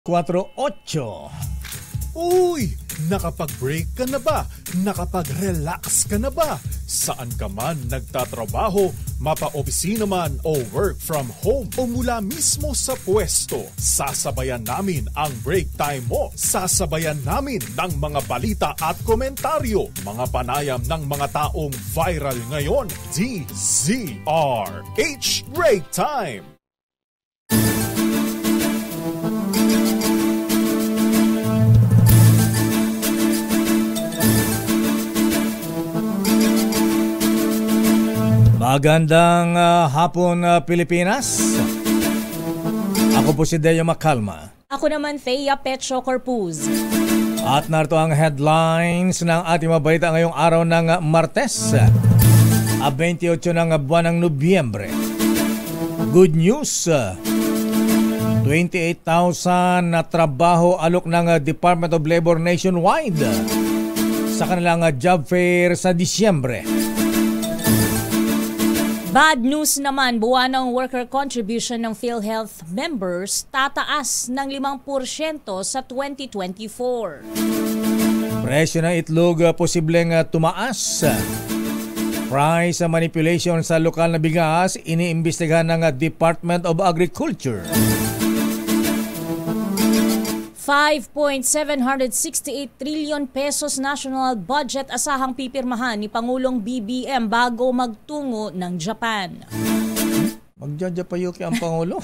4-8. Uy! Nakapag-break ka na ba? Nakapag-relax ka na ba? Saan ka man nagtatrabaho, mapa-opisina man o work from home o mula mismo sa pwesto, sasabayan namin ang break time mo. Sasabayan namin ng mga balita at komentaryo, mga panayam ng mga taong viral ngayon. DZRH Break Time! Magandang hapon, Pilipinas. Ako po si Deo Macalma. Ako naman, Thea Petro Corpuz. At narito ang headlines ng ating mga balita ngayong araw ng Martes, 28 ng buwan ng Nobyembre. Good news, 28,000 na trabaho alok ng Department of Labor nationwide sa kanilang job fair sa Disyembre. Bad news naman, buwanang worker contribution ng PhilHealth members tataas ng 5% sa 2024. Presyo ng itlog posibleng tumaas. Price manipulation sa lokal na bigas iniimbestigahan ng Department of Agriculture. 5.768 trillion pesos national budget asahang pipirmahan ni Pangulong BBM bago magtungo ng Japan. Magjajapayuki ang Pangulo.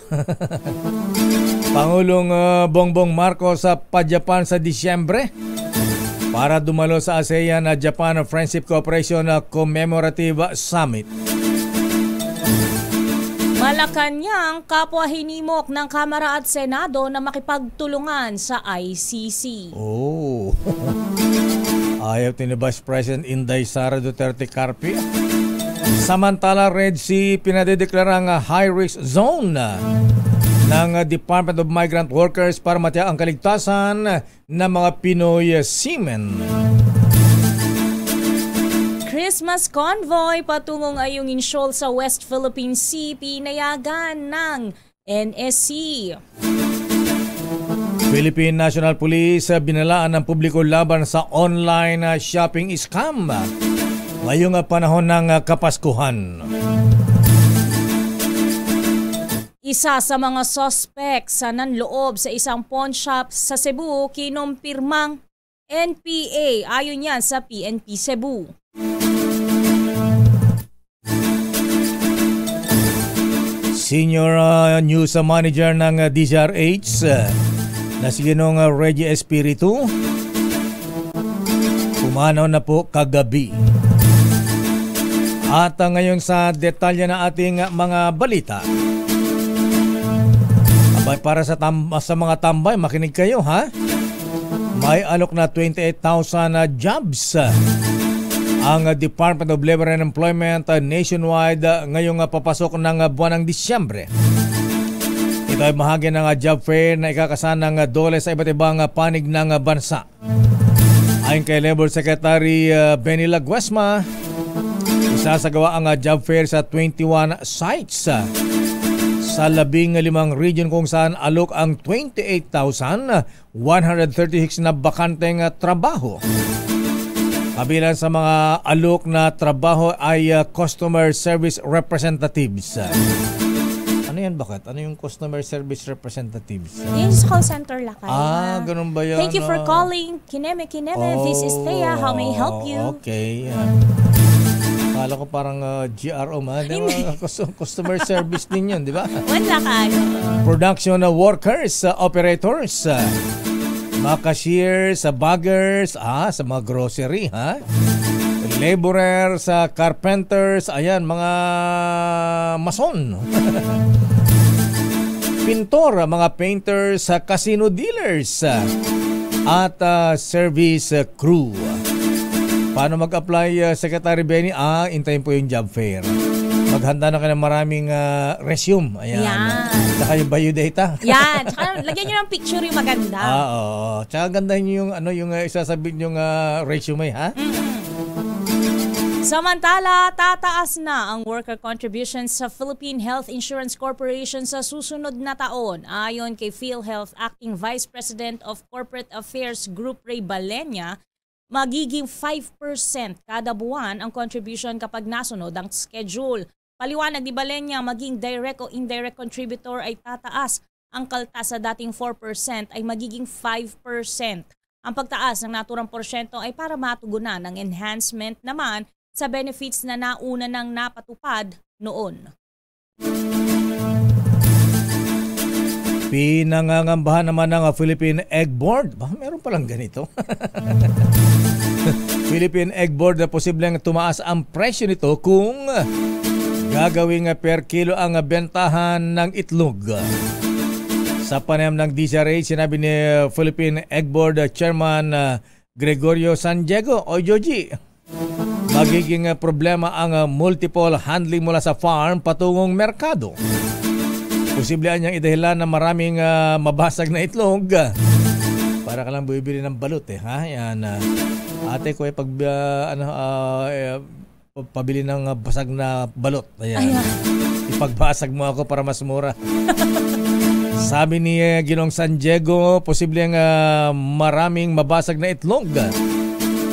Pangulong Bongbong Marcos sa pa-Japan sa Disyembre para dumalo sa ASEAN na Japan Friendship Cooperation Commemorative Summit. Malacanang kapwa hinimok ng Kamara at Senado na makipagtulungan sa ICC. Oh. Ayaw ni Vice President Inday Sara Duterte Carpio. Samantala, Red Sea pinadedeklarang high-risk zone ng Department of Migrant Workers para matiyak ang kaligtasan ng mga Pinoy seamen. Christmas convoy patungong Ayungin Shoal sa West Philippine Sea pinayagan ng NSC. Philippine National Police binalaan ng publiko laban sa online shopping scam ngayong panahon ng Kapaskuhan. Isa sa mga suspect sa nanloob sa isang pawn shop sa Cebu kinumpirmang NPA ayon yan sa PNP Cebu. Senior News Manager ng DZRH na si Ginong Reggie Espiritu pumanaw na po kagabi. At ngayon sa detalye na ating mga balita. Abay, para sa mga tambay, makinig kayo ha. May alok na 28,000 jobs ang Department of Labor and Employment nationwide ngayong papasok ng buwan ng Disyembre. Ito ay bahagi ng job fair na ikakasan ng DOLE sa iba't ibang panig ng bansa. Ayon kay Labor Secretary Benny Laguesma, isasagawa ang job fair sa 21 sites sa 15 region kung saan alok ang 28,136 na bakanteng trabaho. Kabilang sa mga alok na trabaho ay customer service representatives. Ano yan, bakit? Ano yung customer service representatives? Yan sa call center lakay. Ganun ba yan? Thank you for calling. Kineme. This is Thea. How may I help you? Okay. Akala ko parang GRO man. Customer service din yun, di ba? Wala kayo. Production workers, operators, mga cashiers, baggers, sa mga grocery, laborer, sa carpenters, ayan, mga mason. Pintor, mga painters, casino dealers, at service crew. Paano mag-apply, Secretary Benny? Intayin po yung job fair. Maghanda na kayo ng maraming resume. Ayan. Yan. Tsaka yung biodata. Yan. Tsaka lagyan nyo ng picture yung maganda. Oo. Tsaka gandahin nyo yung, yung isasabihin yung resume, ha? Samantala, tataas na ang worker contributions sa Philippine Health Insurance Corporation sa susunod na taon. Ayon kay PhilHealth Acting Vice President of Corporate Affairs Group Ray Balenya, magiging 5% kada buwan ang contribution kapag nasunod ang schedule. Paliwanag ni Balenya, maging direct o indirect contributor ay tataas. Ang kaltas sa dating 4% ay magiging 5%. Ang pagtaas ng naturang porsyento ay para matugunan ang enhancement naman sa benefits na nauna nang napatupad noon. Pinangangambahan naman ng Philippine Egg Board. Meron palang ganito. Philippine Egg Board na posibleng tumaas ang presyo nito kung gagawing per kilo ang bentahan ng itlog. Sa panayam ng DZRH, sinabi ni Philippine Egg Board Chairman Gregorio San Diego o Joji, magiging problema ang multiple handling mula sa farm patungong merkado. Posible niyang idahilan na maraming mabasag na itlog. Para ka lang bumibili ng balot ha? Yan, ate ko ay pabili ng basag na balot. Ayan. Ipagbasag mo ako para mas mura. Sabi ni Ginong San Diego, posibleng maraming mabasag na itlog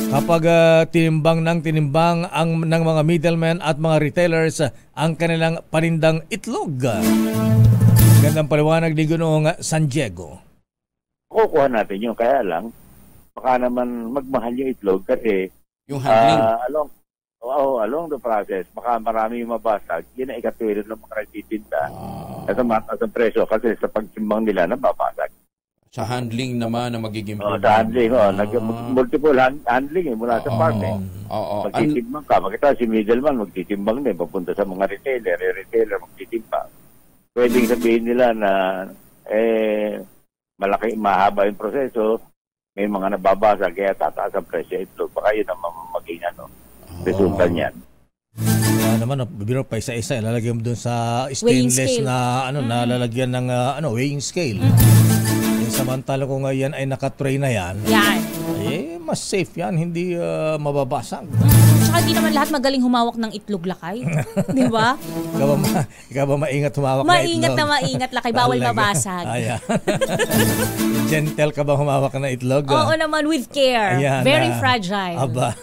kapag tinimbang ng mga middlemen at mga retailers ang kanilang panindang itlog. Gandang paliwanag ni Ginong San Diego. Kukuha natin yun, kaya lang baka naman magmahal yung itlog kasi yung handling along the process, baka marami yung mabasag. Yun ang ikatulad ng mga nagtitinda. At mataas ang presyo kasi sa pagtimbang nila nababasag. Sa handling naman na magiging sa handling, multiple handling mula sa farm. Magtitimbang ka. Makita si middleman magtitimbang din papunta sa mga retailer. Retailer magtitimbang. Pwedeng sabihin nila na mahaba yung proseso, may mga nababasag kaya tataas ang presyo ito. Baka yun ang maging resulta niyan. Naman, biro pa isa-isa, lalagyan mo doon sa stainless na lalagyan ng weighing scale. Samantala kung yan ay nakatray na yan, mas safe yan, hindi mababasag. Tsaka hindi naman lahat magaling humawak ng itlog, Lakay. Di ba? Ikaw ba maingat humawak na itlog? Maingat, Lakay. Bawal mabasag. Gentle ka ba humawak na itlog? Oo naman, with care. Very fragile. Aba.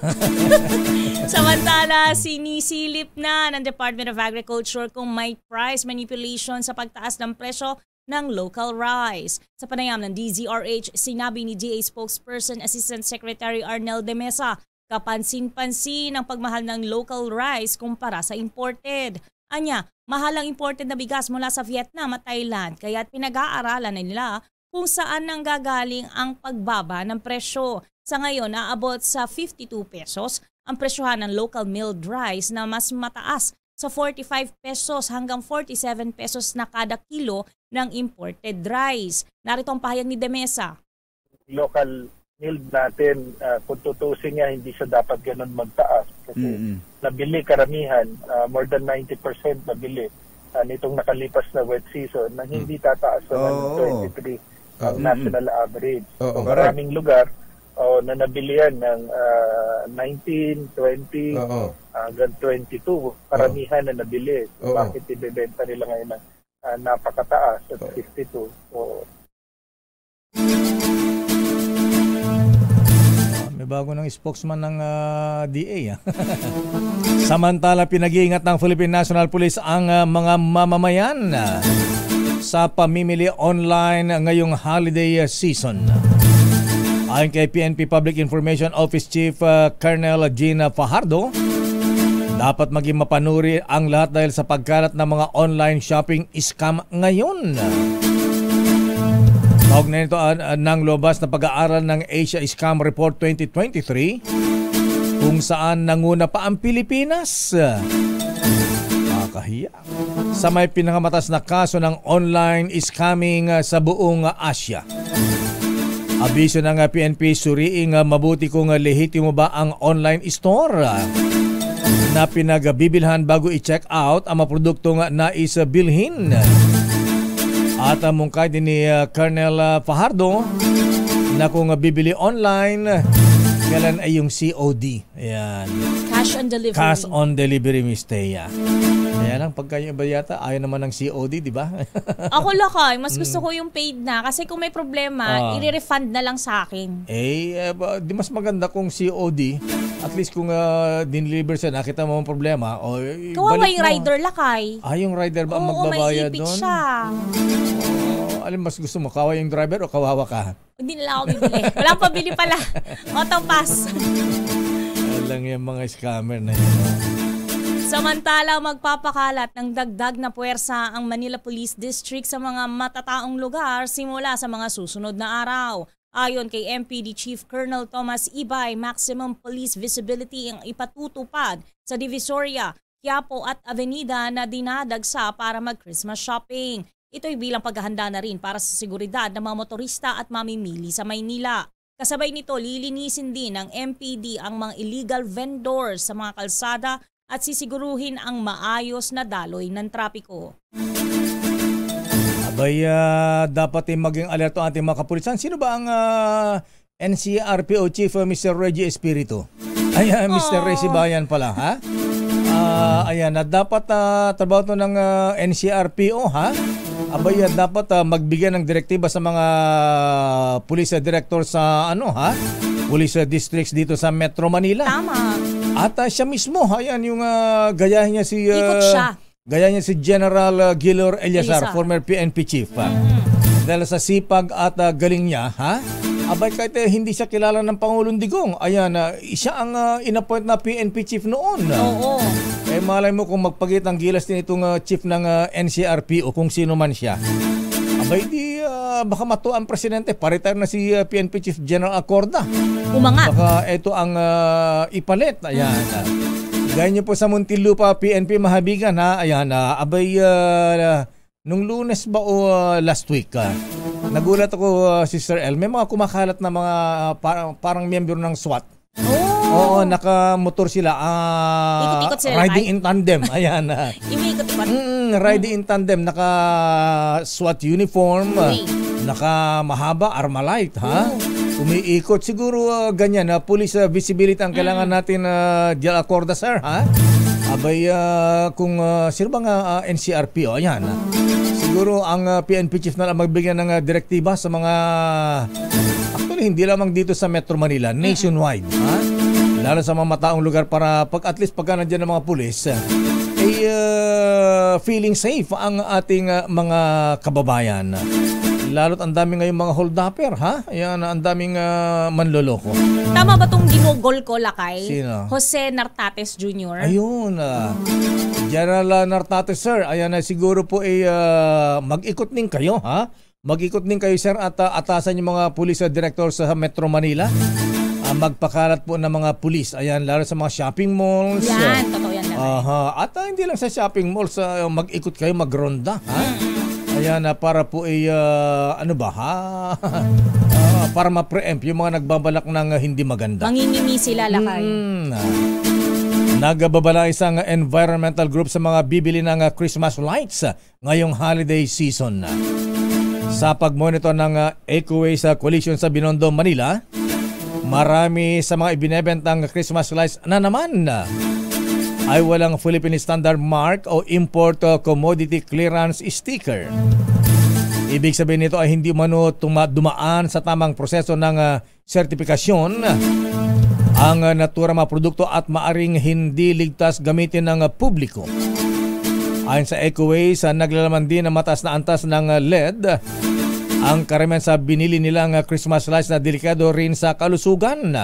Samantala, sinisilip na ng Department of Agriculture kung may price manipulation sa pagtaas ng presyo ng local rice. Sa panayam ng DZRH, sinabi ni DA spokesperson Assistant Secretary Arnel de Mesa, kapansin-pansin ang pagmahal ng local rice kumpara sa imported. Anya, mahal ang imported na bigas mula sa Vietnam at Thailand, kaya't pinag-aaralan na nila kung saan nang gagaling ang pagbaba ng presyo. Sa ngayon, naabot sa 52 pesos ang presyohan ng local milled rice na mas mataas sa 45 pesos hanggang 47 pesos na kada kilo ng imported rice. Narito ang pahayag ni De Mesa. Local milled natin, kung tutusin niya, hindi siya dapat ganun magtaas. Kasi nabili karamihan, more than 90% nabili nitong nakalipas na wet season na hindi tataas sa 23 national average. Maraming lugar na nabilihan ng 19, 20, hanggang 22, karamihan na nabili. Bakit ibebenta nila ngayon ng napakataas at 52? May bago ng spokesman ng DA. Samantala, pinag-iingat ng Philippine National Police ang mga mamamayan sa pamimili online ngayong holiday season. Ayon kay PNP Public Information Office Chief Colonel Gina Fajardo, dapat maging mapanuri ang lahat dahil sa pagkalat ng mga online shopping scam ngayon. Kaugnay nito ng lobas na pag-aaral ng Asia Scam Report 2023 kung saan nanguna pa ang Pilipinas. Nakakahiya. Sa may pinakamatas na kaso ng online scamming sa buong Asia. Abiso ng PNP, suriing mabuti kung lehitimo ba ang online store na pinagbibilhan bago i-check out ang mga produktong nais bilhin. At mungkay din ni Colonel Fajardo na kung bibili online, Kailan ay yung COD? Ayan. Cash on delivery. Cash on delivery, Miss Thea. Kaya lang, pagka yung iba yata, ayaw naman ng COD, di ba? Ako lakay, mas gusto ko yung paid na. Kasi kung may problema, i-refund na lang sa akin. Di mas maganda kung COD. At least kung dineliver siya, nakita mo ang problema. Kawawa yung rider lakay. Yung rider ba ang magbabayad doon? Oo, may ipit siya. Alin mas gusto mo? Kawawa yung driver o kawawa ka? Hindi na lang ako bibili. Walang pabili pala. Auto pass. Alang yung mga scammer na yun. Samantala, magpapakalat ng dagdag na puwersa ang Manila Police District sa mga matataong lugar simula sa mga susunod na araw. Ayon kay MPD Chief Colonel Thomas Ibay, maximum police visibility ang ipatutupad sa Divisoria, Quiapo at Avenida na dinadagsa para mag-Christmas shopping. Ito'y bilang paghahanda na rin para sa seguridad ng mga motorista at mamimili sa Maynila. Kasabay nito, lilinisin din ng MPD ang mga illegal vendors sa mga kalsada at sisiguruhin ang maayos na daloy ng trapiko. Abay, dapat maging alerto ang ating mga kapulisan. Sino ba ang NCRPO Chief Mr. Reggie Espiritu? Mr. Ray Sibayan pala, ha? Ayan, dapat trabaho to ng NCRPO, ha? Abay, dapat magbigay ng direktiba sa mga police director sa police districts dito sa Metro Manila. Tama. At siya mismo, ayan yung gayahin niya si ikot siya. Gayahin niya si General Gilor Eliazar, former PNP chief. Dahil sa sipag at galing niya, ha? Abay, kahit hindi siya kilala ng Pangulong Digong, ayan, siya ang inappoint na PNP chief noon. Oo. Malay mo kung magpagit ang gilas din itong chief ng NCRPO kung sino man siya. Abay, baka matuwa ang presidente. Pa-retire na si PNP Chief General Acorda. Umangat. Baka ito ang ipalit. Ayan. Gaya niyo po sa Muntinlupa, PNP Mahabigan, ha? Ayan, abay, nung Lunes ba o last week, nagulat ako, Sister El, may mga kumakalat na mga parang miyembro ng SWAT. Oo, nakamotor sila. Ikot-ikot sila. Riding in tandem. Ayan. Imikot-ikot. Riding in tandem. Naka-SWAT uniform. Naka-mahaba, Armalite. Ha? Umiikot. Siguro ganyan. Police visibility ang kailangan natin, Dial Acorda, sir. Ha? Abay, kung sino bang NCRPO? Ayan. Siguro ang PNP chief na lang magbigyan ng direktiba sa mga... Actually, hindi lamang dito sa Metro Manila, nationwide. Ha? Lalo sa mga mataong lugar para at least pagka nandiyan ng mga pulis, feeling safe ang ating mga kababayan. Lalo't ang daming ngayong mga hold-upper, ha? Ayan, ang daming manloloko. Tama ba itong ginugol ko, lakay? Sino? Jose Nartates Jr. Ayun. General Nartates, sir. Ayan, siguro po mag-ikot din kayo, ha? Mag-ikot din kayo, sir, at atasan yung mga police director sa Metro Manila. Magpakalat po ng mga pulis. Ayan, lalo sa mga shopping malls. Yan, totoo yan naman. At hindi lang sa shopping malls, mag-ikot kayo, magronda. Ha? Ayan, para po para ma-preempt yung mga nagbabalak ng hindi maganda. Mangingimi sila, lakay. Nagbabala isang environmental group sa mga bibili ng Christmas lights ngayong holiday season. Sa pag-monitor ng Ecoways Coalition sa Binondo, Manila, marami sa mga ibinebentang Christmas lights na naman ay walang Philippine Standard Mark o Import Commodity Clearance Sticker. Ibig sabihin nito ay hindi umano dumaan sa tamang proseso ng sertifikasyon ang naturang mga produkto at maaring hindi ligtas gamitin ng publiko. Ayon sa Ecoways, naglalaman din ng mataas na antas ng lead ang karamihan sa binili nilang Christmas lights na delikado rin sa kalusugan.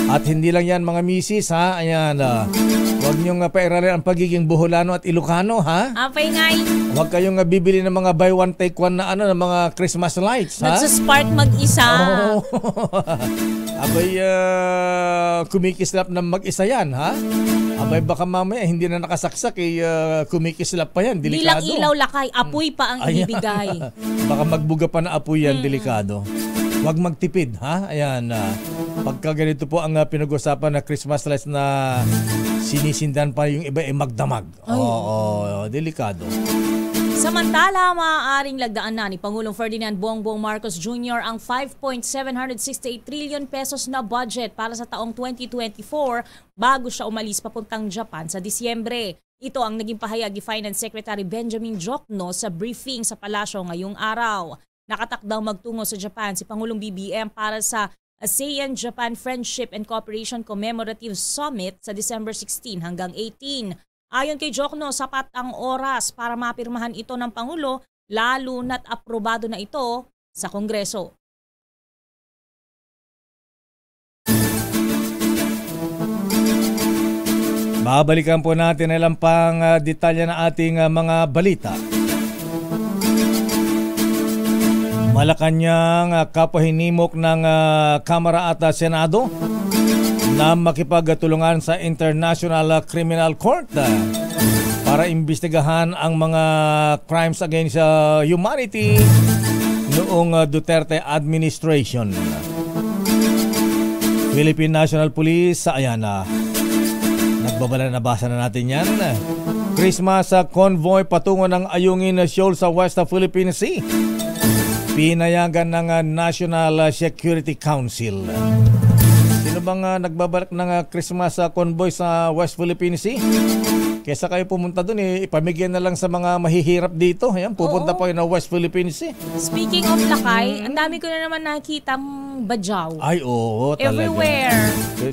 At hindi lang yan, mga misis, ha? Ayan, huwag niyong pairalin ang pagiging Boholano at Ilocano, ha? Apay ngay. Huwag kayong bibili ng mga buy one take one na ng mga Christmas lights, ha? Nagsuspark mag-isa. Abay, kumikislap na mag-isa yan, ha? Abay, baka mamaya hindi na nakasaksak, kumikislap pa yan, delikado. Bilang ilaw, lakay, apoy pa ang ibibigay. Baka magbuga pa na apoy yan, delikado. Huwag magtipid, ha? Ayan, pagka ganito po ang pinag-usapan na Christmas lights na sinisindan pa yung iba magdamag. Oo, delikado. Samantala, maaaring lagdaan na ni Pangulong Ferdinand Bongbong Marcos Jr. ang 5.768 trillion pesos na budget para sa taong 2024 bago siya umalis papuntang Japan sa Disyembre. Ito ang naging pahayag ni Finance Secretary Benjamin Diokno sa briefing sa palasyo ngayong araw. Nakatakdang magtungo sa Japan si Pangulong BBM para sa ASEAN-Japan Friendship and Cooperation Commemorative Summit sa December 16 hanggang 18. Ayon kay Diokno, sapat ang oras para mapirmahan ito ng Pangulo, lalo na't aprobado na ito sa Kongreso. Babalikan po natin ilang pang detalye na ating mga balita. Malacanang kapahinimok ng Kamara at Senado na makipagtulungan sa International Criminal Court para imbestigahan ang mga crimes against humanity noong Duterte administration. Philippine National Police, ayan na. Nagbabala, nabasa na natin yan. Christmas convoy patungo ng Ayungin Shoal sa West Philippine Sea. Pinayagan ng National Security Council. Sino bang nagbabalik ng Christmas convoy sa West Philippine Sea? Kesa kayo pumunta doon, ipamigyan na lang sa mga mahihirap dito. Ayan, pupunta pa kayo na West Philippine Sea. Speaking of lakay, ang dami ko na naman nakitang badyaw. Ay, oo, talaga. Everywhere.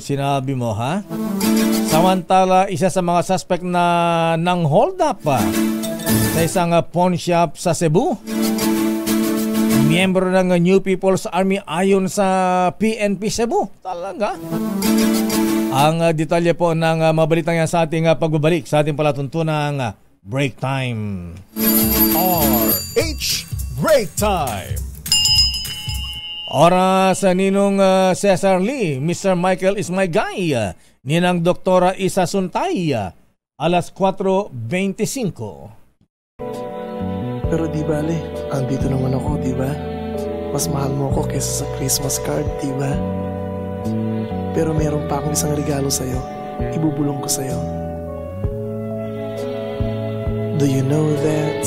Sinabi mo, ha? Samantala, isa sa mga suspect na nang hold up sa isang pawn shop sa Cebu. Miyembro ng New People's Army ayon sa PNP Cebu. Talaga. Ang detalye po ng mabalitang yan sa ating pagbabalik sa ating palatuntunang Break Time. RH Break Time. Oras Ninong Cesar Lee, Mr. Michael is my guy. Ninang Doktora Isa Suntay, alas 4:25. Pero di bale, andito naman ako, di ba? Mas mahal mo ako kaysa sa Christmas card, di ba? Pero meron pa akong isang regalo sa'yo. Ibubulong ko sa'yo. Do you know that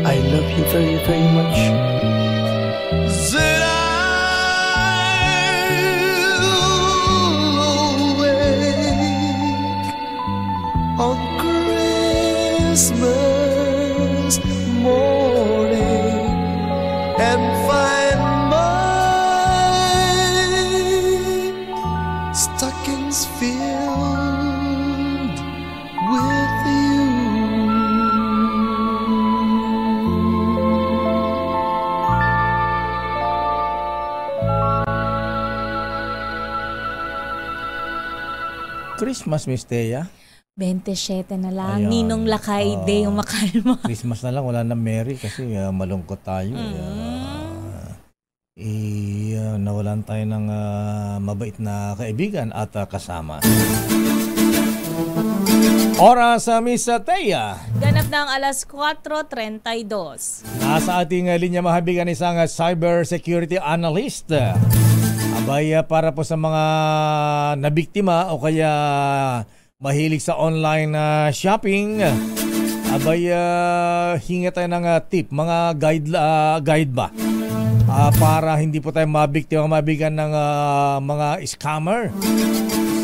I love you very, very much? On Christmas morning and find my stockings filled with you. Christmas, Miss Thea. 27 na lang. Ayan. Ninong Lakay Day yung makalma. Christmas na lang, wala na Merry kasi malungkot tayo. Nawalan tayo ng mabait na kaibigan at kasama. Oras sa Miss Thea. Ganap ng alas 4:32. Nasa ating linya mahabigan isang cyber security analyst. Abay, para po sa mga nabiktima o kaya mahilig sa online shopping, abay, hinga tayo ng tip, mga guide ba? Para hindi po tayo mabigan ng mga scammer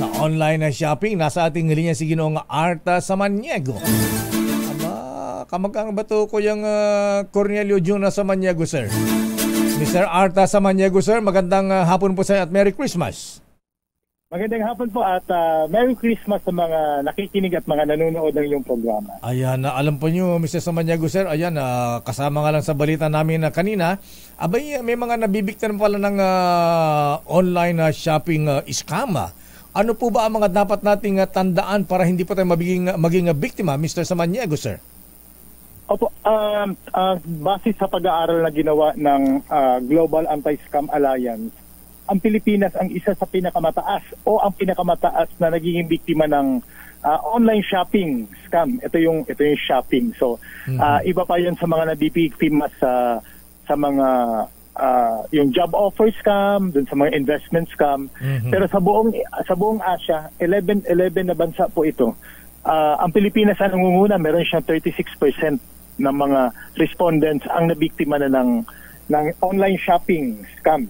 sa online shopping. Nasa ating linya si Ginoong Arta Samaniego. Kamag-ang bato ko yung Cornelio Juna Samaniego, sir. Mr. Arta Samaniego, sir, magandang hapon po sa inyo at Merry Christmas. Magandang hapon po at Merry Christmas sa mga nakikinig at mga nanonood ng iyong programa. Ayan, alam po nyo, Mr. Samaniego, sir, ayan, kasama nga lang sa balita namin kanina, abay, may mga nabibiktan pala ng online shopping scam. Ano po ba ang mga dapat nating tandaan para hindi po tayo maging biktima, Mr. Samaniego, sir? Opo, base sa pag-aaral na ginawa ng Global Anti-Scam Alliance, ang Pilipinas ang isa sa pinakamataas o ang pinakamataas na nagiging biktima ng online shopping scam. Ito yung shopping. So, iba pa 'yan sa mga nabibiktima sa mga yung job offer scam, dun sa mga investment scam. Pero sa buong Asia, 11 na bansa po ito. Ang Pilipinas ang nangunguna, meron siyang 36% ng mga respondents ang nabiktima na ng online shopping scam.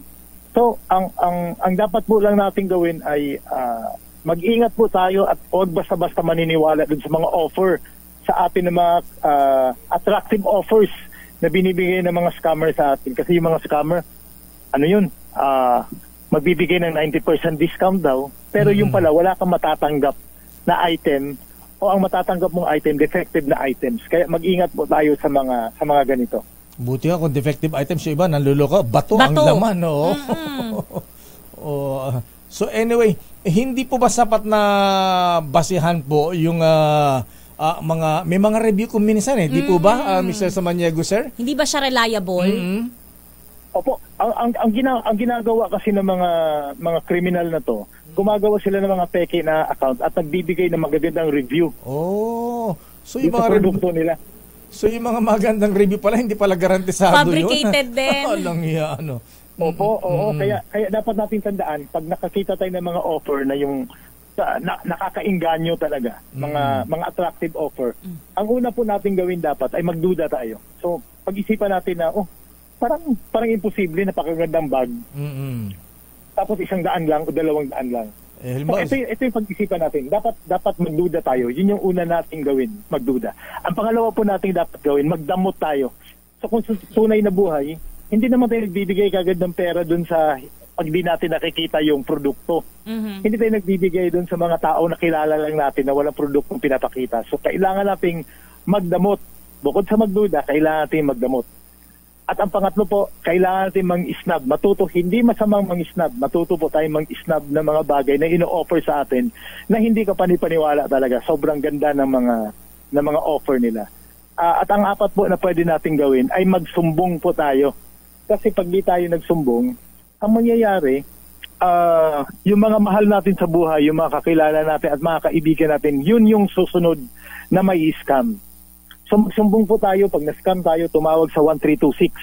So, ang dapat po lang natin gawin ay mag-ingat po tayo at huwag basta-basta maniniwala dun sa mga offer sa atin ng mga attractive offers na binibigay ng mga scammer sa atin. Kasi yung mga scammer, magbibigay ng 90% discount daw, pero yung pala, wala kang matatanggap na item o ang matatanggap mong item, defective na items. Kaya mag-ingat po tayo sa mga ganito. Buti nga kung defective items yung iba, nanluloko. Bato ang laman, no? So anyway, hindi po ba sapat na basihan po yung may mga review kung minsan di po ba, Mr. Samaniego, sir? Hindi ba siya reliable? Opo, ang ginagawa kasi ng mga criminal na to, gumagawa sila ng mga peke na account at nagbibigay ng magagandang review. So yung mga produkto nila. So yung mga magandang review pala hindi pala garantisado yun. Fabricated din. Alang yan, Opo, kaya dapat natin tandaan pag nakakita tayo ng mga offer na yung nakakainganyo talaga, mga attractive offer. Ang una po natin gawin dapat ay magduda tayo. So pag-isipan natin na parang imposible, napakagandang bag. Tapos 100 lang o 200 lang. So, ito yung pag-isipan natin. Dapat magduda tayo. Yun yung una nating gawin, magduda. Ang pangalawa po nating dapat gawin, magdamot tayo. So kung tunay na buhay, hindi naman tayo nagbibigay kagad ng pera dun sa pag di natin nakikita yung produkto. Hindi tayo nagbibigay dun sa mga tao na kilala lang natin na walang produktong pinapakita. So kailangan nating magdamot. Bukod sa magduda, kailangan nating magdamot. At ang pangatlo po, kailangan natin mang-isnab. Hindi masamang mang-isnab. Matuto po tayong mang-isnab ng mga bagay na ino-offer sa atin na hindi ka panipaniwala talaga. Sobrang ganda ng mga offer nila. At ang apat po na pwede natin gawin ay magsumbong po tayo. Kasi pag di tayo nagsumbong, ang mangyayari, yung mga mahal natin sa buhay, yung mga kakilala natin at mga kaibigan natin, yun yung susunod na may scam. So magsumbong po tayo, pag na-scam tayo, tumawag sa 1326.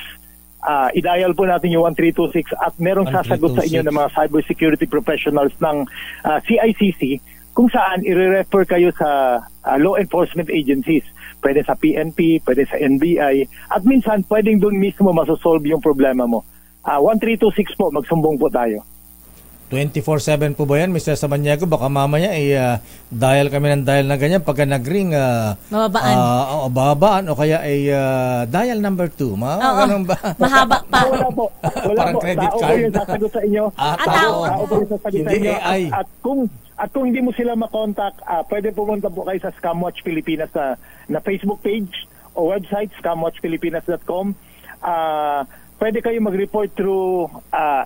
I-dial po natin yung 1326 at merong sasagot sa inyo ng mga cybersecurity professionals ng CICC kung saan i-refer kayo sa law enforcement agencies. Pwede sa PNP, pwede sa NBI, at minsan pwedeng doon mismo masosolve yung problema mo. 1326 po, magsumbong po tayo. 24/7 po ba yan, Mr. Samaniego? Baka mamaya dial kami ng dial na ganyan pagka nag-ring babaan o kaya dial number 2. Ganun ba? Mahaba pa. Wala po. Parang credit tao card. po yung sasagot sa inyo. Tao po yung sasagot sa inyo. AI. At kung hindi mo sila makontak, pwede pumunta po kayo sa Scamwatch Pilipinas na Facebook page o website, scamwatchpilipinas.com. Pwede kayo mag-report through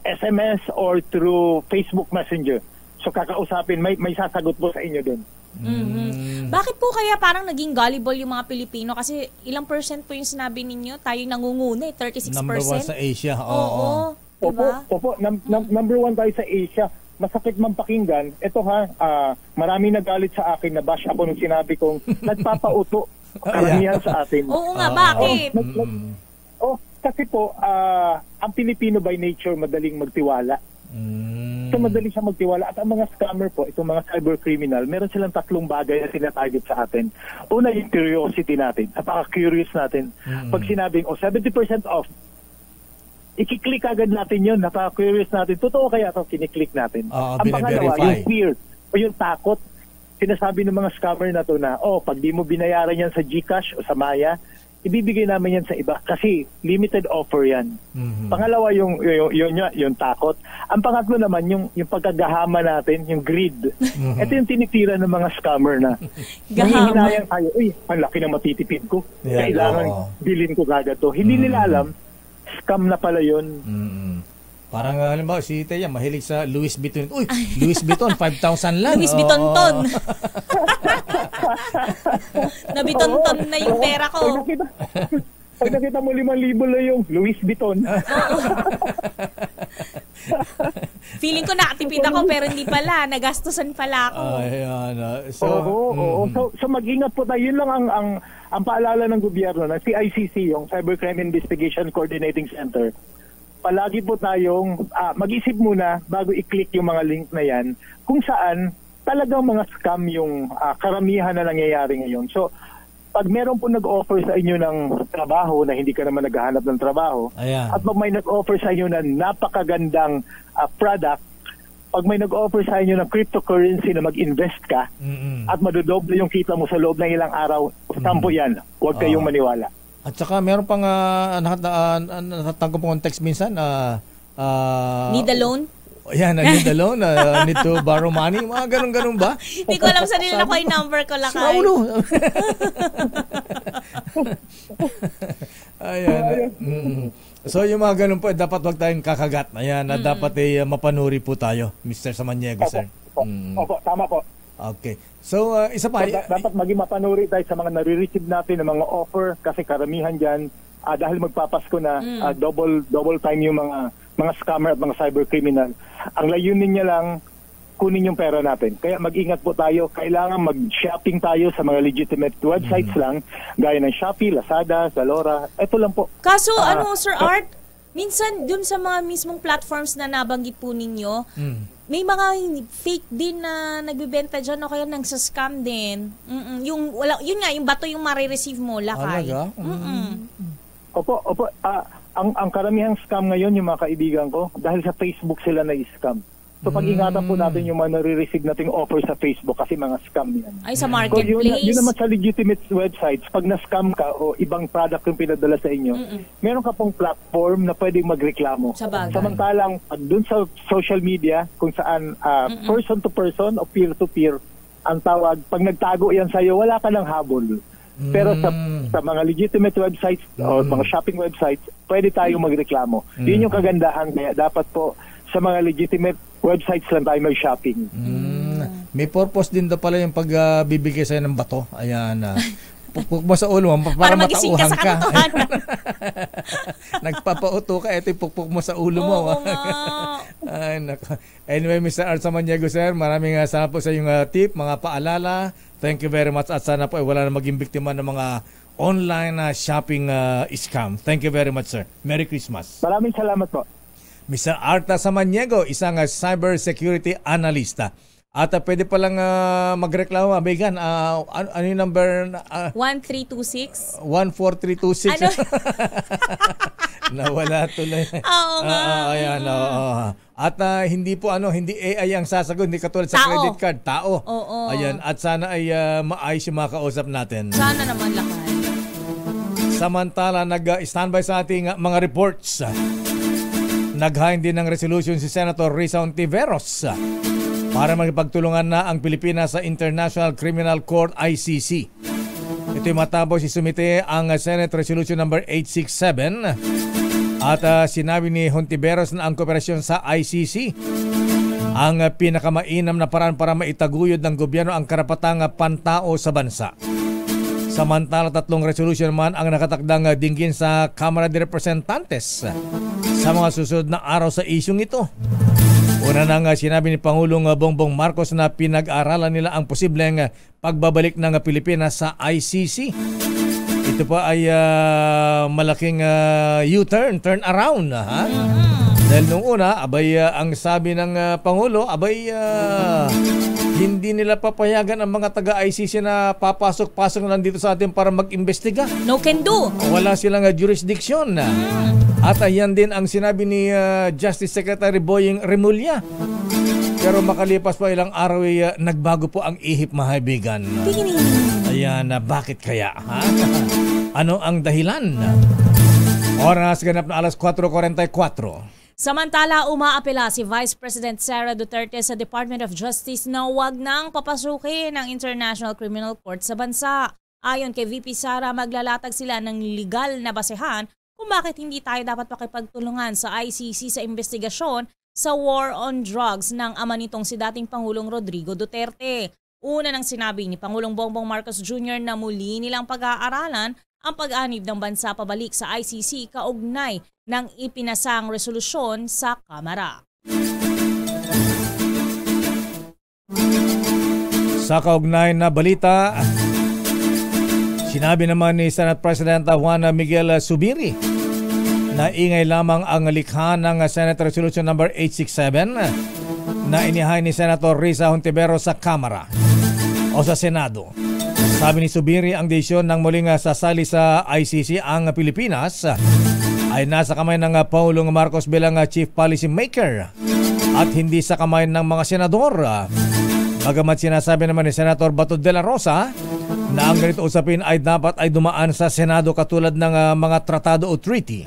SMS or through Facebook Messenger. So kakausapin, may sasagot po sa inyo doon. Bakit po kaya parang naging gullible yung mga Pilipino? Kasi ilang percent po yung sinabi ninyo? Tayo nangunguna 36%. Number 1 sa Asia. Oo. Diba? Opo. Number 1 tayo sa Asia. Masakit man pakinggan. Ito maraming nagalit sa akin na bash ako nung sinabi kong nagpapauto karamihan sa atin. Oo nga, bakit? Kasi po, ang Pilipino by nature madaling magtiwala. So madali siya magtiwala. At ang mga scammer po, itong mga cybercriminal, meron silang 3 bagay na tinatarget sa atin. Una, yung curiosity natin. Napaka-curious natin. Pag sinabing, 70% off, i-click agad natin yun. Napaka-curious natin. Totoo kaya ito, kiniklik natin. Ang pangalawa, yung fear o yung takot. Sinasabi ng mga scammer na to na, pag di mo binayaran yan sa GCash o sa Maya, ibibigay namin yan sa iba kasi limited offer yan. Pangalawa yung takot. Ang pangatlo naman yung pagkagahama natin, yung greed. Ito yung tinitira ng mga scammer na nangihinayang tayo, ang laki na matitipid ko. Kailangan bilhin ko kagad to. Hindi nila alam, scam na pala yun. Parang halimbawa si Teya mahilig sa Louis Vuitton. Louis Vuitton 5,000 lang. Louis Vuitton. Nabitonton na yung pera ko. Pag nakita mo 5,000 lang yung Louis Vuitton. Feeling ko nakatipid ako pero hindi pala. Nagastusan pala ako. So mag-ingat po tayo. Yun lang ang paalala ng gobyerno na CICC, yung Cybercrime Investigation Coordinating Center. Palagi po tayong mag-isip muna bago i-click yung mga link na yan kung saan talagang mga scam yung karamihan na nangyayari ngayon. So, pag meron po nag-offer sa inyo ng trabaho na hindi ka naman naghahanap ng trabaho, at pag may nag-offer sa inyo na napakagandang product, pag may nag-offer sa inyo ng cryptocurrency na mag-invest ka at madodoble yung kita mo sa loob ng ilang araw, sampo yan. Huwag kayong maniwala. At saka meron pang natatangko pong text minsan, need a loan? Ayan, need a loan, need to borrow money, mga ganun-ganun ba? Hindi ko alam sa nila ko yung number ko lakay. Saulo! Ayan. So yung mga ganun po, dapat wag tayong kakagat. Ayan, dapat mapanuri po tayo, Mr. Samaniego, sir. Opo, tama po. Okay. So, isa pa. So, dapat maging mapanuri tayo sa mga nare-receive natin ng mga offer kasi karamihan dyan, dahil magpapasko na, double time yung mga scammer at mga cyber criminal. Ang layunin niya lang, kunin yung pera natin. Kaya mag-ingat po tayo. Kailangan mag-shopping tayo sa mga legitimate websites lang, gaya ng Shopee, Lazada, Zalora. Ito lang po. Kaso, Sir Art, minsan dun sa mga mismong platforms na nabanggit po ninyo, may mga fake din na nagbebenta dyan o kaya nagsascam din. Yun nga, yung bato yung marireceive mo, lakay. Opo. Ang karamihang scam ngayon, yung mga kaibigan ko, dahil sa Facebook sila na-scam. So pag-ingatan po natin yung mga nare-receive nating offer sa Facebook kasi mga scam yan. Ay, sa marketplace. Yun naman sa legitimate websites, pag na-scam ka o ibang product yung pinadala sa inyo, meron ka pong platform na pwedeng magreklamo. Samantalang pag dun sa social media, kung saan person to person o peer to peer, ang tawag, pag nagtago yan sa'yo, wala ka ng habol. Pero sa mga legitimate websites o mga shopping websites, pwede tayong magreklamo. Yun yung kagandahan. Kaya dapat po sa mga legitimate websites lang tayo mag-shopping. May purpose din daw pala yung pagbibigay sa'yo ng bato. Ayan. Pukpuk mo sa ulo mo para matauhan ka. Nagpapauto ka, ito yung pukpuk mo sa ulo mo. Ay, nako. Anyway, Mr. Art Samaniego, sir, maraming salamat po sa iyong tip, mga paalala. Thank you very much at sana po wala na maging biktima ng mga online shopping scam. Thank you very much, sir. Merry Christmas. Maraming salamat po. Mr. Arta Samaniego, isang cyber security analysta. At pwede palang magreklamo, Megan. Ano yung number? 1326? 14326. Ano? Nawala tuloy. Oo nga. Ayan, At hindi po hindi AI ang sasagot, hindi katulad sa credit card, tao. Oo. Ayan, at sana ay maayos yung mga kausap natin. Sana naman lakay. Samantala, nag-standby sa ating mga reports. Naghain din ng resolution si Senator Risa Hontiveros para magpagtulungan na ang Pilipinas sa International Criminal Court ICC. Ito'y matapos isumite ang Senate Resolution number 867 at sinabi ni Hontiveros na ang kooperasyon sa ICC ang pinakamainam na paraan para maitaguyod ng gobyerno ang karapatang pantao sa bansa. Samantala, 3 resolution naman ang nakatakdang dinggin sa Kamara de Representantes sa mga susunod na araw sa isyong ito. Una nang sinabi ni Pangulong Bongbong Marcos na pinag-aralan nila ang posibleng pagbabalik ng Pilipinas sa ICC. Ito pa ay malaking turn around. Dahil nung una, ang sabi ng Pangulo, hindi nila papayagan ang mga taga-ICC na papasok-pasok lang dito sa atin para mag-imbestiga. No can do. Wala silang jurisdiction. At ayan din ang sinabi ni Justice Secretary Boying Remulla. Pero makalipas pa ilang araw ay nagbago po ang ihip, mahibigan. Ayan, bakit kaya? Ano ang dahilan? Oras ganap na alas 4:44. Samantala, umaapela si Vice President Sara Duterte sa Department of Justice na huwag nang papasukin ang International Criminal Court sa bansa. Ayon kay VP Sara, maglalatag sila ng legal na basehan kung bakit hindi tayo dapat pakipagtulungan sa ICC sa investigasyon sa war on drugs ng ama nitong si dating Pangulong Rodrigo Duterte. Una nang sinabi ni Pangulong Bongbong Marcos Jr. na muli nilang pag-aaralan ang pag-anib ng bansa pabalik sa ICC kaugnay ng ipinasang resolusyon sa Kamara. Sa kaugnay na balita, sinabi naman ni Senate President Juan Miguel Zubiri na ingay lamang ang likha ng Senate Resolution number 867 na inihain ni Senator Risa Hontiveros sa Kamara o sa Senado. Sabi ni Subiri, ang desisyon ng muling sasali sa ICC ang Pilipinas ay nasa kamay ng Pangulong Marcos bilang Chief Policy Maker at hindi sa kamay ng mga senador. Bagamat sinasabi naman ni Senator Bato de la Rosa na ang ganito usapin ay dapat ay dumaan sa Senado katulad ng mga tratado o treaty.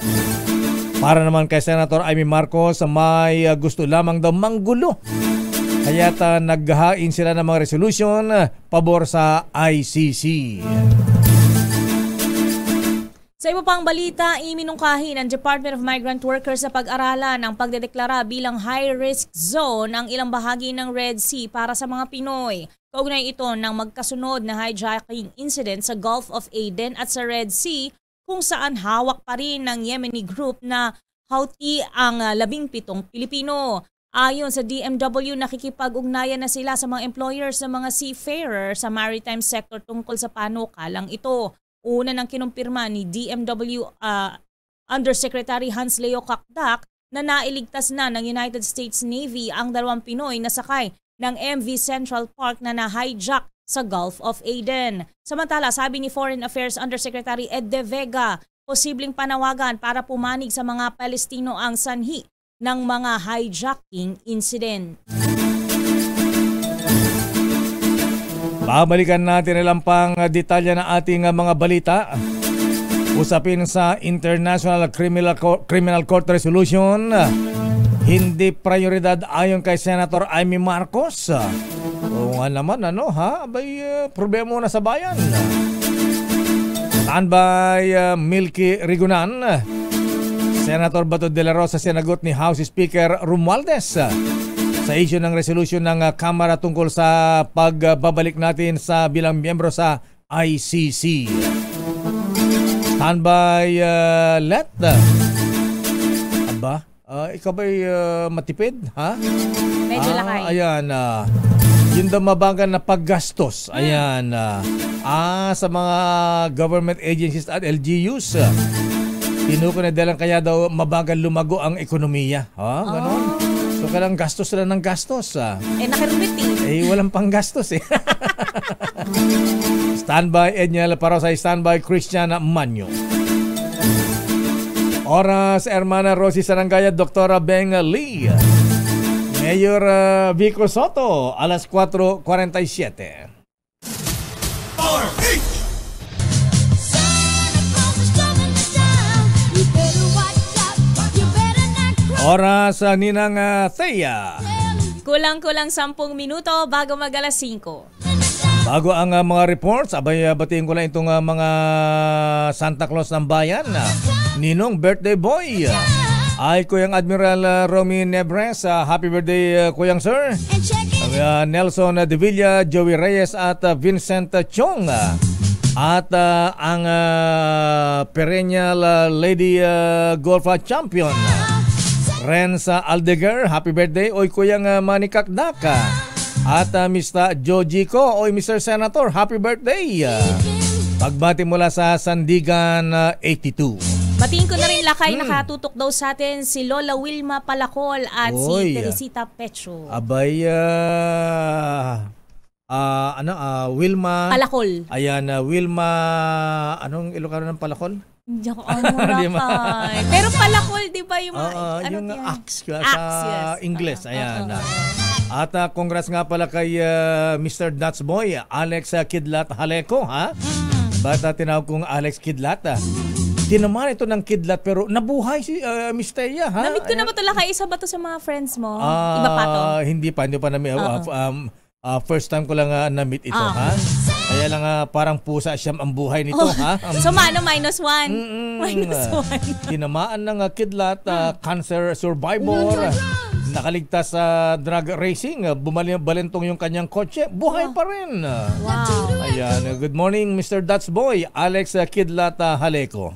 Para naman kay Senator Amy Marcos, may gusto lamang daw manggulo. Kaya't naghahain sila ng mga resolution pabor sa ICC. Sa iba pang balita, iminungkahi ng Department of Migrant Workers sa pag-aralan ang pagdedeklara bilang high-risk zone ang ilang bahagi ng Red Sea para sa mga Pinoy. Kaugnay ito ng magkasunod na hijacking incident sa Gulf of Aden at sa Red Sea kung saan hawak pa rin ng Yemeni group na Houthi ang 17 Pilipino. Ayon sa DMW, nakikipag-ugnayan na sila sa mga employers ng mga seafarer sa maritime sector tungkol sa panukalang ito. Una nang kinumpirma ni DMW Undersecretary Hans Leo Kakdak na nailigtas na ng United States Navy ang 2 Pinoy na sakay ng MV Central Park na na-hijack sa Gulf of Aden. Samantala, sabi ni Foreign Affairs Undersecretary Ed De Vega, posibleng panawagan para pumanig sa mga Palestino ang sanhi ng mga hijacking incident. Babalikan natin ilang pang detalye ng ating mga balita. Usapin sa International Criminal Court Resolution, hindi prioridad ayon kay Senator Amy Marcos. O nga naman, problema na sa bayan. Standby Milky Rigunan. Senator Bato de la Rosa sinagot ni House Speaker Romualdez sa issue ng resolution ng Kamara tungkol sa pagbabalik natin sa bilang miyembro sa ICC. Standby let. Aba, ikaw ba'y matipid? Ha? Medyo lakay. Ayan, yung damabagan na paggastos. Ayan, sa mga government agencies at LGUs. Tinukunadalan kaya daw mabagal lumago ang ekonomiya. Ganon. So kailang gastos sila ng gastos. Nakirumit walang panggastos eh. Standby Edniel Parosay, standby Christian Manyo. Oras, Hermana Rosie Sarangaya, Dr. Beng Lee. Mayor Vico Soto, alas 4:47. Oras, Ninang Thea. Kulang-kulang 10 minuto bago mag-alas 5. Bago ang mga reports, batiin ko lang itong mga Santa Claus ng bayan. Ninong birthday boy ay Kuyang Admiral Romy Nebres. Happy birthday, Kuyang Sir. Nelson De Villa, Joey Reyes at Vincent Chong. At ang perennial Lady Golf Champion Renz Aldegar, happy birthday. Oy Kuyang Manny Kakdaka. At Mr. Jojico, oy Mr. Senator, happy birthday. Pagbati mula sa Sandigan 82. Batiin ko na rin lakay, nakatutok daw sa atin si Lola Wilma Palacol at si Teresita Pecho. Abay, Wilma Palacol. Ayan, Wilma, anong Ilocano ng Palacol? Hindi ako pero Palacol, di ba yung yung axe sa Ingles. Ayan. At congrats nga pala kay Mr. Nuts Boy, Alex Kidlat Haleko, ha? Ba't tinawag kong Alex Kidlat, Tinamaan ito ng kidlat pero nabuhay si Miss Thea, ha? Namit ko na ba ito lakay? Isa ba ito sa mga friends mo? Iba pa to? Hindi pa namin. First time ko lang na-meet ito, ha? Kaya lang parang pusa siyam ang buhay nito, ha? So, -1? -1. Tinamaan ng kidlat, cancer survivor, nakaligtas sa drug racing, balentong yung kanyang kotse, buhay pa rin. Wow. Ayan, good morning Mr. Dutch Boy, Alex Kidlat Haleko.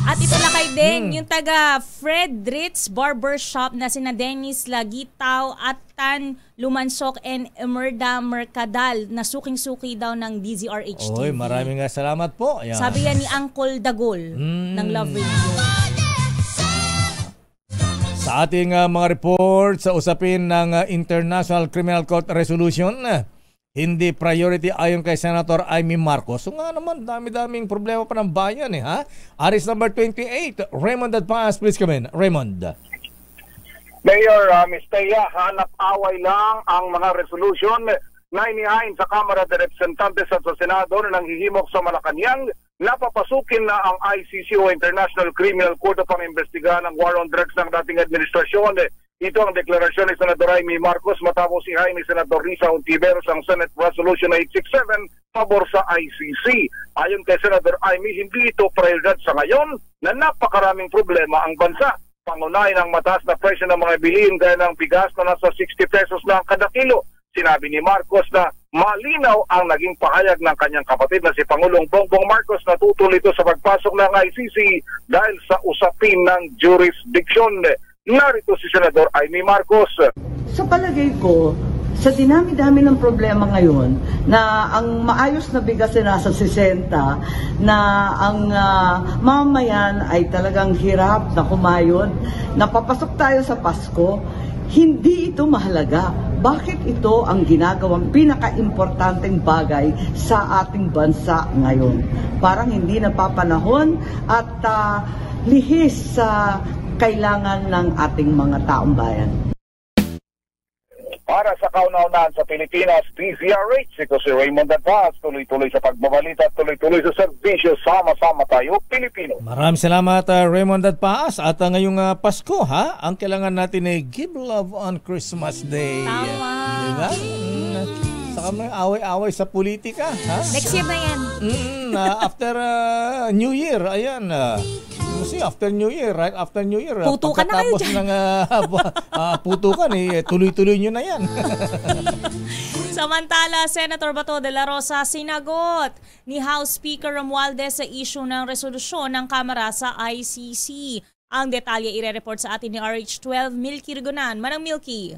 At ito lakay din, yung taga Fredritz Barbershop na sina Dennis Lagitaw at Tan Lumansok and Emerda Mercadal na suking-suki daw ng DZRH TV. Oy, maraming salamat po. Ayan. Sabi yan ni Uncle Dagol ng Love Radio. Sa ating mga report sa usapin ng International Criminal Court Resolution, hindi priority ayon kay Senator Amy Marcos. So nga naman, dami-daming problema pa ng bayan ha. Aris number 28, Raymond Adpas, please come in. Raymond. Mayor Mistea, hanap away lang ang mga resolution na inihain sa Kamara de Representantes at sa Senado na nanghihimok sa Malacanang na papasukin na ang ICC o International Criminal Court upang imbestigahan ang war on drugs ng dating administrasyon. Ito ang deklarasyon ni Senador Amy Marcos matapos ihain ni Senador Risa Ontiveros ang Senate Resolution 867 pabor sa ICC. Ayon kay Senador Amy, hindi ito prioridad sa ngayon na napakaraming problema ang bansa. Pangunahin ang mataas na presyo ng mga bilihin gaya ng bigas na nasa 60 pesos na kada kilo. Sinabi ni Marcos na malinaw ang naging pahayag ng kanyang kapatid na si Pangulong Bongbong Marcos na tutuloy ito sa pagpasok ng ICC dahil sa usapin ng jurisdiction. Narito si Senador Amy Marcos. Sa palagay ko, sa dinami-dami ng problema ngayon na ang maayos na bigas ay nasa 60, na ang mamayan ay talagang hirap na kumayod, napapasok tayo sa Pasko, hindi ito mahalaga. Bakit ito ang ginagawang pinaka-importanteng bagay sa ating bansa ngayon? Parang hindi napapanahon at lihis sa kailangan ng ating mga taong bayan. Para sa kauna-unahan sa Pilipinas, DZRH, ito si Raymond Adpas, tuloy-tuloy sa pagbabalita at tuloy-tuloy sa serbisyo, sama-sama tayo, Pilipino. Maraming salamat Raymond Adpas. At ngayong Pasko ang kailangan natin ay give love on Christmas Day. Tama. Diba? Saka may away-away sa politika. Next year na yan. After New Year, ayan. After New Year, right after New Year. Putukan na kayo dyan. Ng putukan, tuloy-tuloy nyo na yan. Samantala, Senator Bato de la Rosa sinagot ni House Speaker Romualdez sa issue ng resolusyon ng Kamara sa ICC. Ang detalye ire-report sa atin ni RH12, Milky Rigonan. Manang Milky.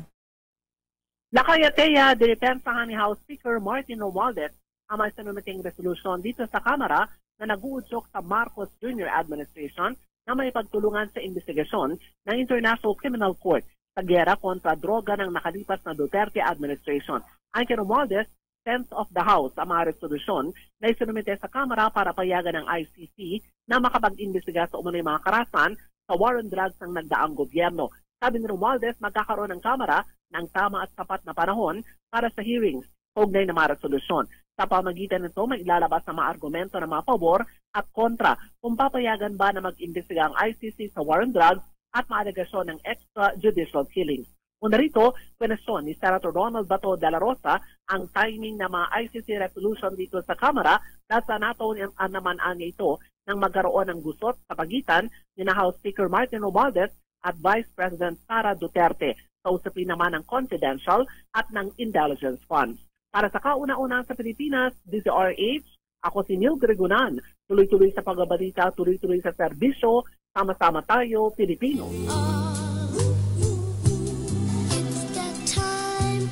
Nakayateya, dinepensahan ni House Speaker Martin Romualdez ang may sinumiting resolusyon dito sa Kamara na nag-uudsok sa Marcos Jr. Administration na may pagtulungan sa investigasyon ng International Criminal Court sa giyera kontra droga ng nakalipas na Duterte Administration. Ang kay Romualdez, sense of the House ang mga resolusyon na isinumite sa Kamara para payagan ng ICC na makapag-imbestiga sa umunoy mga karahasan sa war on drugs ng nagdaang gobyerno. Sabi ni Romualdez, magkakaroon ng Kamara ng tama at sapat na panahon para sa hearings kaugnay ng mga resolusyon. Sa pamagitan nito, may ilalabas na mga argumento ng mga pabor at kontra kung papayagan ba na mag-imbestiga ang ICC sa war on drugs at mga alegasyon ng extrajudicial killings. Una rito, kwenesyon ni Senator Ronald Bato de la Rosa ang timing ng mga ICC resolution dito sa Kamara dahil sa natuon naman niya ito nang magkaroon ng gusot sa pagitan ni na House Speaker Martin Romualdez at Vice President Sara Duterte sa usapin naman ng confidential at ng intelligence funds. Para sa kauna-una sa Pilipinas, DZRH, ako si Neil Gregonan. Tuloy-tuloy sa pagbabalita, tuloy-tuloy sa serbisyo, sama-sama tayo, Pilipino.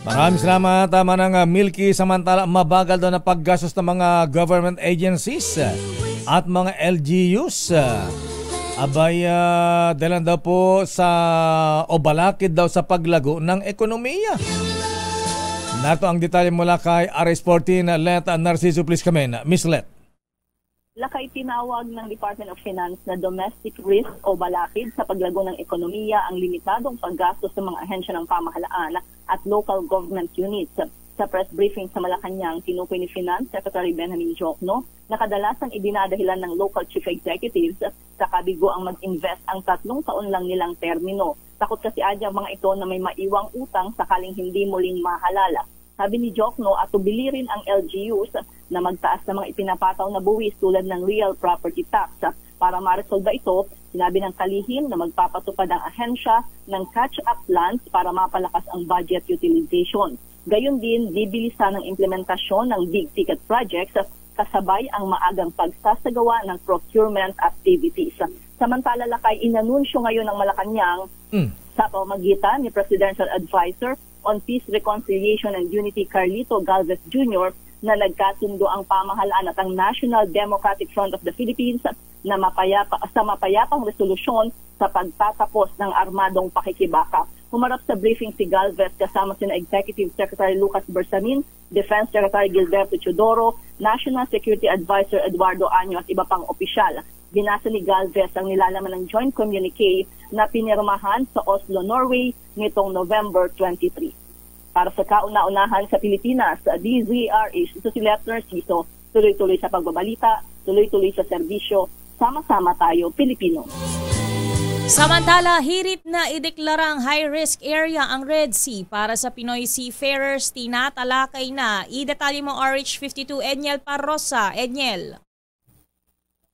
Maraming salamat, Manang Milky. Samantala, mabagal daw na paggastos ng mga government agencies at mga LGUs. Abay, dalan daw po sa o balakid daw sa paglago ng ekonomiya. Nato ang detalye mula kay RS14, Let Narciso, please come in. Miss Let. Lakay tinawag ng Department of Finance na domestic risk o balakid sa paglago ng ekonomiya ang limitadong paggastos ng mga ahensya ng pamahalaan at local government units. Sa press briefing sa Malacanang, tinukoy ni Finance Secretary Benjamin Jocno na kadalasan idinadahilan ng local chief executives sa kabigo ang mag-invest ang 3 taon lang nilang termino. Takot kasi adya mga ito na may maiwang utang sakaling hindi muling mahalala. Sabi ni Jocno, at tubili rin ang LGUs na magtaas ng mga ipinapataw na buwis tulad ng real property tax. Para ma-resolve ito, sinabi ng kalihim na magpapatupad ang ahensya ng catch-up plans para mapalakas ang budget utilization. Gayon din, bibilisan ang implementasyon ng big-ticket projects kasabay ang maagang pagsasagawa ng procurement activities. Samantala, Lakay, inanunsyo ngayon ng Malacanang sa pamamagitan ni Presidential Advisor on Peace, Reconciliation and Unity Carlito Galvez Jr. na nagkasundo ang pamahalaan at ang National Democratic Front of the Philippines na mapayapang resolusyon sa pagtatapos ng armadong pakikibaka. Humarap sa briefing si Galvez kasama sina Executive Secretary Lucas Bersamin, Defense Secretary Gilberto Chodoro, National Security Advisor Eduardo Año at iba pang opisyal. Binasa ni Galvez ang nilalaman ng joint communique na pinirmahan sa Oslo, Norway nitong November 23. Para sa kauna-unahan sa Pilipinas, DZRH, ito si Lieutenant Siso, tuloy-tuloy sa pagbabalita, tuloy-tuloy sa serbisyo, sama-sama tayo, Pilipino. Samantala, hirit na ideklarang high-risk area ang Red Sea para sa Pinoy seafarers. Tinatalakay na. Idetalye mo RH52 Edniel Parrosa. Edniel.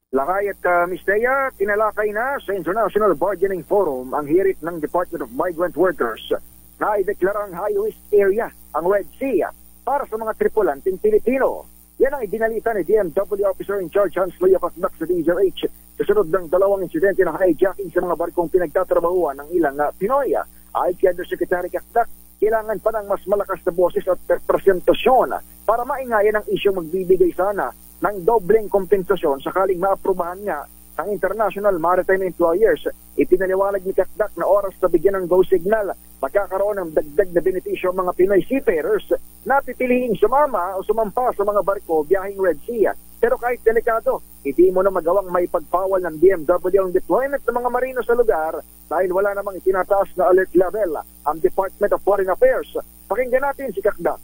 Lakay at Ms. Thea, tinalakay na sa International Bargaining Forum ang hirit ng Department of Migrant Workers na ideklarang high-risk area ang Red Sea para sa mga tripulanting Pilipino. Yan ang ibinalita ni DMW Officer in Charge Hans Leo Pasdak sa DZRH kasunod ng dalawang insidente ng hijacking sa mga barkong pinagtatrabahuan ng ilang Pinoy. Ay kay Undersecretary Kakdak, kailangan pa ng mas malakas na boses at presentasyon para maingayan ang isyong magbibigay sana ng dobleng kompensasyon sakaling maaprubahan nga ng International Maritime Employers. Ipinaliwanag ni Kakdak na oras na bigyan ng go signal, magkakaroon ng dagdag na benepisyo ang mga Pinoy seafarers na pipiliing sumama o sumampa sa mga barko biyahing Red Sea. Pero kahit delikado, hindi mo na magawang may pagpawal ng DMW ang deployment ng mga marino sa lugar dahil wala namang itinataas na alert level ang Department of Foreign Affairs. Pakinggan natin si Kakdak.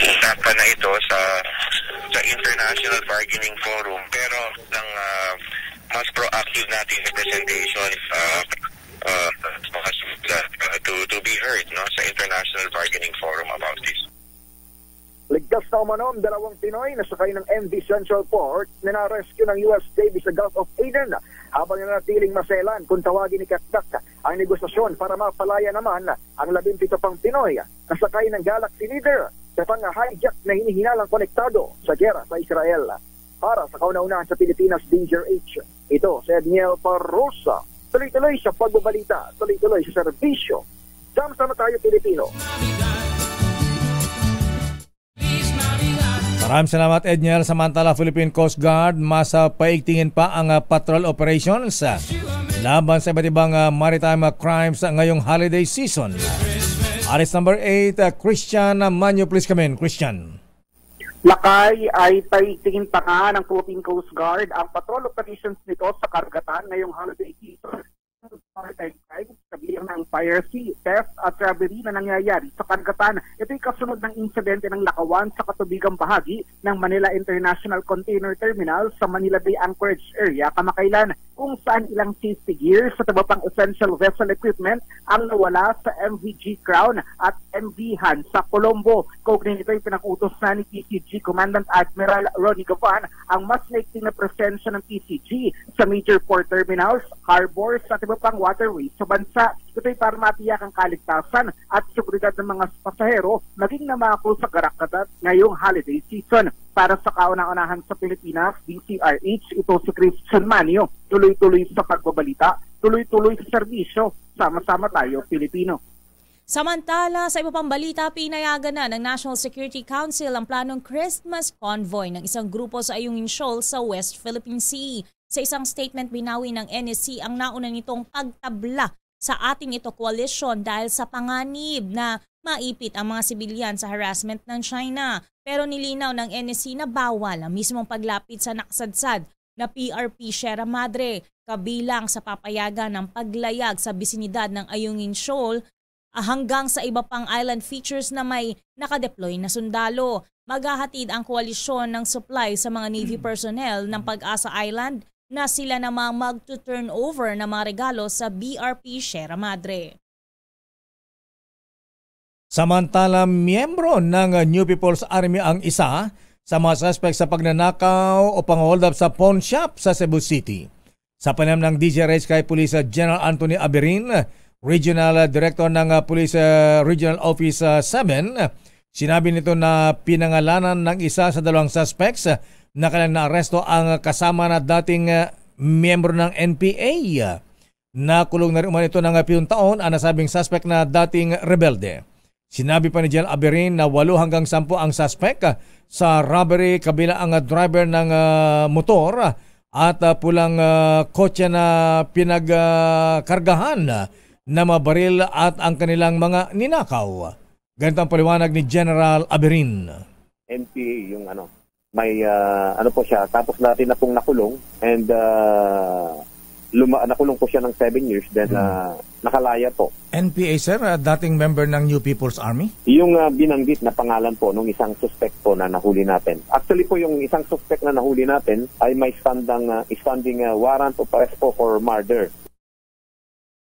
Usapan na ito sa International Bargaining Forum pero ng mas proactive natin representation to be heard sa International Bargaining Forum about this. Ligtas na umano ang dalawang Pinoy na sakay ng MV Central Port na na-rescue ng US Navy sa Gulf of Aden habang nanatiling maselan kung tawagin ni Kakdak ang negosasyon para mapalaya naman ang 17 pang Pinoy na sakay ng Galaxy Leader sa pang-hijack na hinihinalang konektado sa gera sa Israel. Para sa kauna-unahan sa Pilipinas, DZRH, ito si Edniel Parrosa. Tuloy-tuloy sa pagbabalita, tuloy-tuloy sa serbisyo. Sama-sama tayo, Pilipino. Maraming salamat, Edniel. Samantala, Philippine Coast Guard mas paigtingin pa ang patrol operations laban sa iba't ibang maritime crimes ngayong holiday season. Arrest number 8, Christian Manyo, please come in. Christian. Lakay ay paigtingin pa nga ng Philippine Coast Guard ang patrol operations nito sa karagatan ngayong holiday season. Maritime crime, kabilang ng piracy, theft at robbery na nangyayari sa karagatan. Ito'y kasunod ng insidente ng lakawan sa katubigang bahagi ng Manila International Container Terminal sa Manila Bay Anchorage area kamakailan, kung saan ilang safety gear sa tabapang essential vessel equipment ang nawala sa MVG Crown at MV Han sa Colombo. Kaugnay nito ay pinag-utos na ni PCG Commandant Admiral Ronnie Gavan ang mas naikting na presensya ng PCG sa major port terminals, harbors at iba pang waterways sa bansa. Ito'y para matiyak ang kaligtasan at seguridad ng mga pasahero maging namako sa karagatan ngayong holiday season. Para sa kauna-unahan sa Pilipinas, DZRH, ito si Christian Manyo. Tuloy-tuloy sa pagbabalita, tuloy-tuloy sa serbisyo. Sama-sama tayo, Pilipino. Samantala, sa iba pang balita, pinayagan na ng National Security Council ang planong Christmas convoy ng isang grupo sa Ayungin Shoal sa West Philippine Sea. Sa isang statement, binawi ng NSC ang nauna nitong pagtabla sa ating ito coalition dahil sa panganib na maipit ang mga sibilyan sa harassment ng China. Pero nilinaw ng NSC na bawal ang mismong paglapit sa nakasadsad na PRP Sierra Madre kabilang sa papayagan ng paglayag sa bisinidad ng Ayungin Shoal hanggang sa iba pang island features na may nakadeploy na sundalo. Maghahatid ang koalisyon ng supply sa mga Navy personnel ng Pag-asa Island na sila namang mag-turn over ng mga regalo sa BRP Sierra Madre. Samantala, miyembro ng New People's Army ang isa sa mga suspect sa pagnanakaw o pang-hold up sa pawn shop sa Cebu City. Sa panayam ng DZRH kay Police General Anthony Aberin, Regional Director ng Police Regional Office 7, sinabi nito na pinangalanan ng isa sa dalawang suspects na kailang naaresto ang kasama na dating miyembro ng NPA. Nakulong na rin ito ng 7 taon ang nasabing suspect na dating rebelde. Sinabi pa ni General Aberin na 8 hanggang 10 ang suspect sa robbery kabila ang driver ng motor at pulang kotse na pinagkargahan na mga baril at ang kanilang mga ninakaw. Ganito ang paliwanag ni General Aberin. NPA yung may po siya, tapos natin na pong nakulong and nakulong po siya ng 7 years, then nakalaya po. NPA, sir, dating member ng New People's Army? Yung binanggit na pangalan po nung isang suspect po na nahuli natin. Actually po yung isang suspect na nahuli natin ay may standing warrant of arrest po for murder.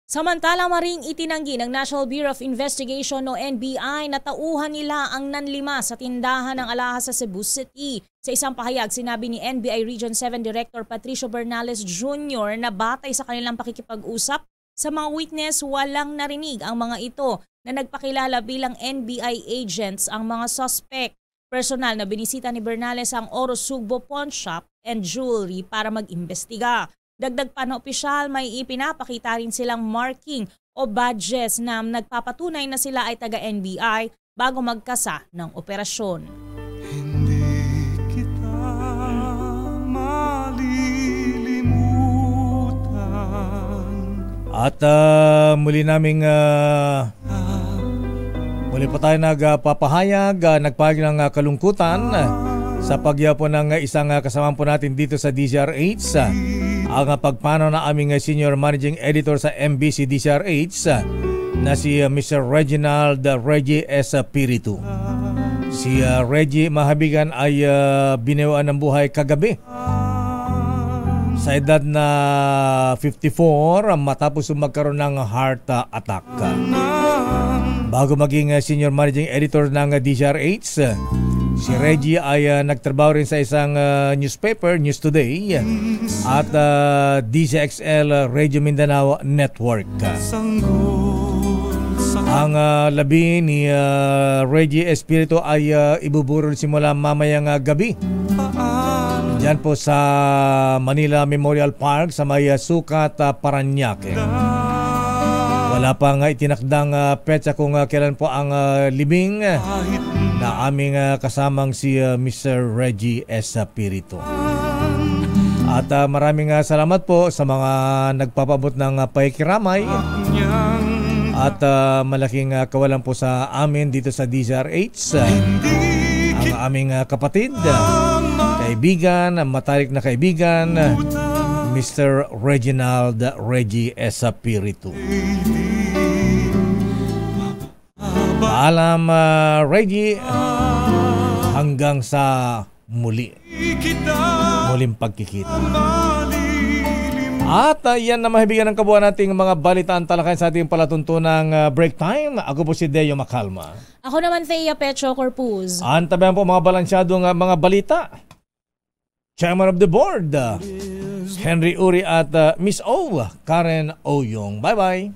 Samantala, maring itinanggi ng National Bureau of Investigation o NBI na tauhan nila ang nanlima sa tindahan ng alahas sa Cebu City. Sa isang pahayag, sinabi ni NBI Region 7 Director Patricio Bernales Jr. na batay sa kanilang pakikipag-usap sa mga witness, walang narinig ang mga ito na nagpakilala bilang NBI agents ang mga suspect. Personal na binisita ni Bernales ang Oro Sugbo Pawn Shop and Jewelry para mag-imbestiga. Dagdag pa na opisyal, may ipinapakita rin silang marking o badges na nagpapatunay na sila ay taga-NBI bago magkasa ng operasyon. Hindi kita malilimutan. At muli pa tayo nagpapahayag, nagpahayag ng kalungkutan sa pagyapo ng isang kasama po natin dito sa DZRH. Ang pagpanaw na aming Senior Managing Editor sa MBC DZRH na si Mr. Reginald Reggie Espiritu. Si Reggie Mahabigan ay binewaan ng buhay kagabi sa edad na 54 matapos magkaroon ng heart attack. Bago maging Senior Managing Editor ng DZRH, si Reggie ay nagtrabaho rin sa isang newspaper, News Today, at DZXL Radio Mindanao Network. Ang labi ni Reggie Espiritu ay ibuburol simula mamayang gabi diyan po sa Manila Memorial Park sa may Sukat, Parañaque. Wala pang itinakdang petsa kung kailan po ang libing na aming kasamang si Mr. Reggie Espiritu. At maraming salamat po sa mga nagpapabot ng pakikiramay at malaking kawalan po sa amin dito sa DZRH. Ang aming kapatid, kaibigan, matalik na kaibigan, Mr. Reginald Reggie Espiritu. Paalam, Reggie, hanggang sa muling pagkikita. At yan na mahibigan ng kabuuan nating mga balitaan talakayan sa ating palatuntunang break time. Ako po si Deo Macalma. Ako naman, Thea Petro Corpus. Antabayan po mga balansyadong mga balita. Chairman of the Board, Henry Uri at Miss O, Karen Oyong. Bye-bye.